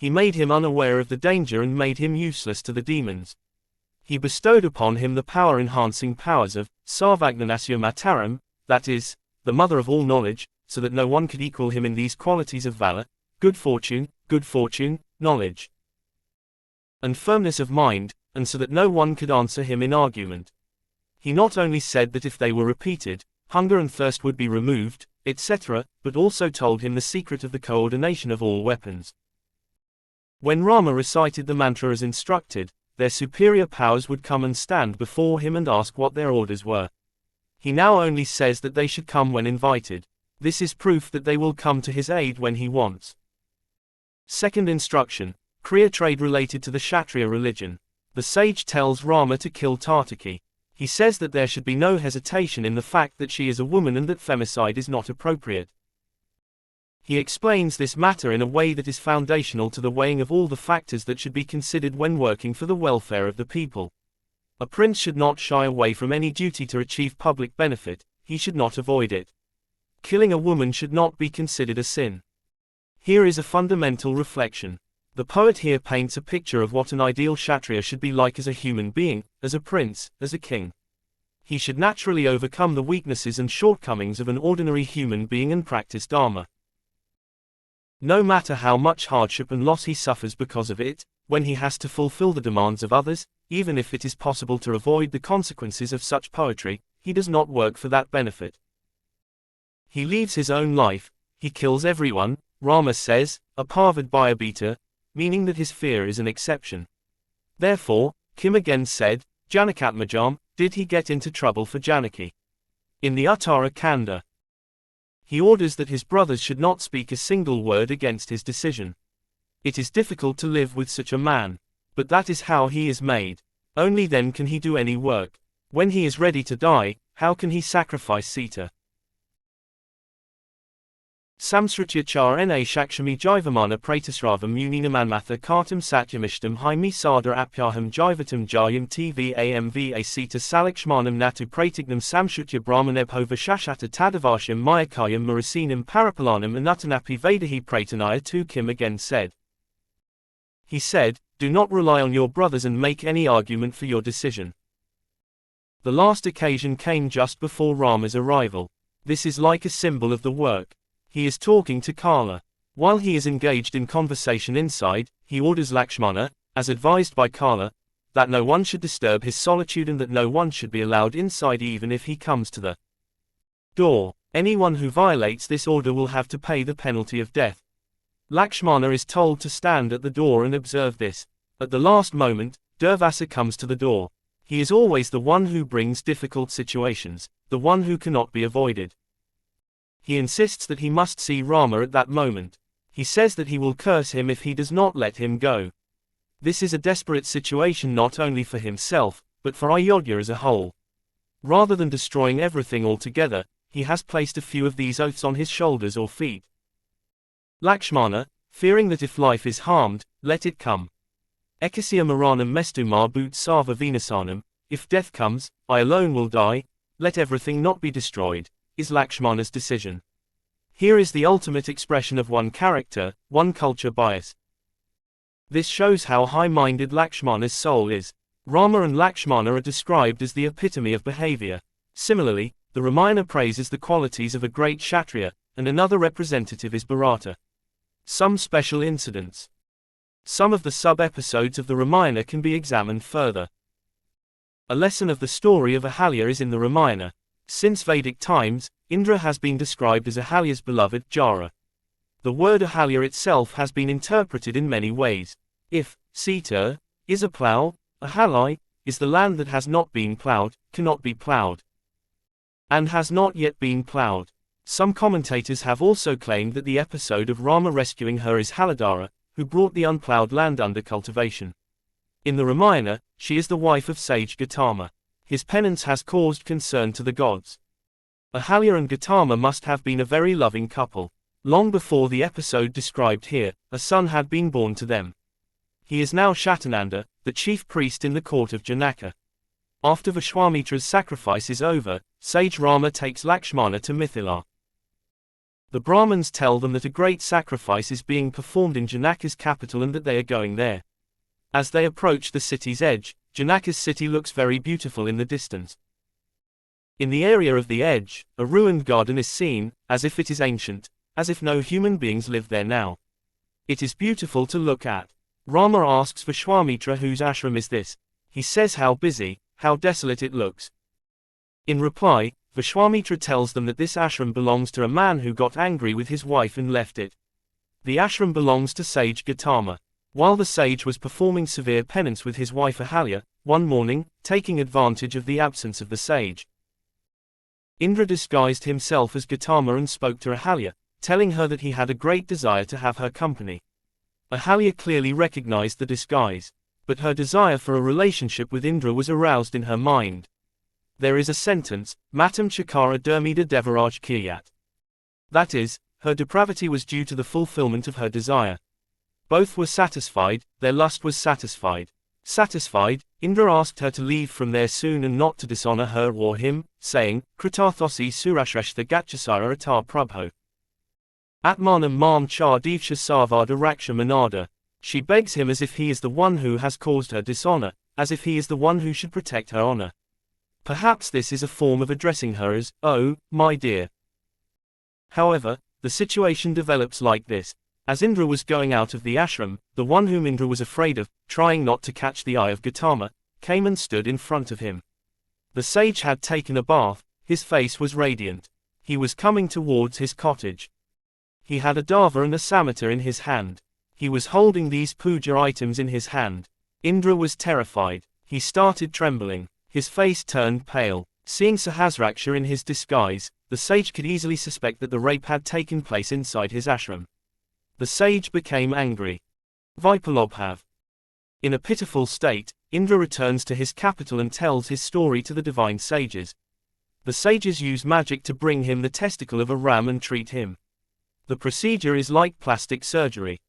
He made him unaware of the danger and made him useless to the demons. He bestowed upon him the power-enhancing powers of Sarvagnanasya Mataram, that is, the mother of all knowledge, so that no one could equal him in these qualities of valor, good fortune, knowledge, and firmness of mind, and so that no one could answer him in argument. He not only said that if they were repeated, hunger and thirst would be removed, etc., but also told him the secret of the coordination of all weapons. When Rama recited the mantra as instructed, their superior powers would come and stand before him and ask what their orders were. He now only says that they should come when invited. This is proof that they will come to his aid when he wants. Second instruction, Kriya trade related to the Kshatriya religion. The sage tells Rama to kill Tartaki. He says that there should be no hesitation in the fact that she is a woman and that femicide is not appropriate. He explains this matter in a way that is foundational to the weighing of all the factors that should be considered when working for the welfare of the people. A prince should not shy away from any duty to achieve public benefit, he should not avoid it. Killing a woman should not be considered a sin. Here is a fundamental reflection. The poet here paints a picture of what an ideal Kshatriya should be like as a human being, as a prince, as a king. He should naturally overcome the weaknesses and shortcomings of an ordinary human being and practice Dharma. No matter how much hardship and loss he suffers because of it, when he has to fulfill the demands of others, even if it is possible to avoid the consequences of such poetry, he does not work for that benefit. He leaves his own life, he kills everyone, Rama says, aparvad bhayabhita, meaning that his fear is an exception. Therefore, Kim again said, Janakatmajam, did he get into trouble for Janaki? In the Uttara Kanda, he orders that his brothers should not speak a single word against his decision. It is difficult to live with such a man, but that is how he is made. Only then can he do any work. When he is ready to die, how can he sacrifice Sita? Samsrutyachar na shakshami jivamana pratasravam muninamanmatha kartam satyamishtam hymi sada apyaham jivatam jayam tvamva sita salakshmanam natu pratignam samshutya brahmanebhova shashata tadavasham mayakayam marasinam parapalanam anutanapi vedahi pratanaya. 2 Kim again said. He said, do not rely on your brothers and make any argument for your decision. The last occasion came just before Rama's arrival. This is like a symbol of the work. He is talking to Kala. While he is engaged in conversation inside, he orders Lakshmana, as advised by Kala, that no one should disturb his solitude and that no one should be allowed inside even if he comes to the door. Anyone who violates this order will have to pay the penalty of death. Lakshmana is told to stand at the door and observe this. At the last moment, Durvasa comes to the door. He is always the one who brings difficult situations, the one who cannot be avoided. He insists that he must see Rama at that moment. He says that he will curse him if he does not let him go. This is a desperate situation not only for himself, but for Ayodhya as a whole. Rather than destroying everything altogether, he has placed a few of these oaths on his shoulders or feet. Lakshmana, fearing that if life is harmed, let it come. Ekasya maranam mestu mar boot sarva vinasanam, if death comes, I alone will die, let everything not be destroyed, is Lakshmana's decision. Here is the ultimate expression of one character, one culture bias. This shows how high-minded Lakshmana's soul is. Rama and Lakshmana are described as the epitome of behavior. Similarly, the Ramayana praises the qualities of a great Kshatriya, and another representative is Bharata. Some special incidents. Some of the sub-episodes of the Ramayana can be examined further. A lesson of the story of Ahalya is in the Ramayana. Since Vedic times, Indra has been described as Ahalya's beloved Jara. The word Ahalya itself has been interpreted in many ways. If Sita is a plough, Ahalai is the land that has not been ploughed, cannot be ploughed, and has not yet been ploughed. Some commentators have also claimed that the episode of Rama rescuing her is Haladara, who brought the unploughed land under cultivation. In the Ramayana, she is the wife of sage Gautama. His penance has caused concern to the gods. Ahalya and Gautama must have been a very loving couple. Long before the episode described here, a son had been born to them. He is now Shatananda, the chief priest in the court of Janaka. After Vishwamitra's sacrifice is over, sage Rama takes Lakshmana to Mithila. The Brahmins tell them that a great sacrifice is being performed in Janaka's capital and that they are going there. As they approach the city's edge, Janaka's city looks very beautiful in the distance. In the area of the edge, a ruined garden is seen, as if it is ancient, as if no human beings live there now. It is beautiful to look at. Rama asks Vishwamitra whose ashram is this. He says how busy, how desolate it looks. In reply, Vishwamitra tells them that this ashram belongs to a man who got angry with his wife and left it. The ashram belongs to sage Gautama. While the sage was performing severe penance with his wife Ahalya, one morning, taking advantage of the absence of the sage, Indra disguised himself as Gautama and spoke to Ahalya, telling her that he had a great desire to have her company. Ahalya clearly recognized the disguise, but her desire for a relationship with Indra was aroused in her mind. There is a sentence, Matam Chakara Dermida Devaraj Kiryat. That is, her depravity was due to the fulfillment of her desire. Both were satisfied, their lust was satisfied. Satisfied, Indra asked her to leave from there soon and not to dishonor her or him, saying, Kritarthosi Surashreshta Gachasara Atar Prabho. Atmanam Mam Char Divsha Sarvada Raksha Manada. She begs him as if he is the one who has caused her dishonor, as if he is the one who should protect her honor. Perhaps this is a form of addressing her as, oh, my dear. However, the situation develops like this. As Indra was going out of the ashram, the one whom Indra was afraid of, trying not to catch the eye of Gautama, came and stood in front of him. The sage had taken a bath, his face was radiant. He was coming towards his cottage. He had a dava and a samotta in his hand. He was holding these puja items in his hand. Indra was terrified. He started trembling. His face turned pale. Seeing Sahasraksha in his disguise, the sage could easily suspect that the rape had taken place inside his ashram. The sage became angry. Vipalobhav. In a pitiful state, Indra returns to his capital and tells his story to the divine sages. The sages use magic to bring him the testicle of a ram and treat him. The procedure is like plastic surgery.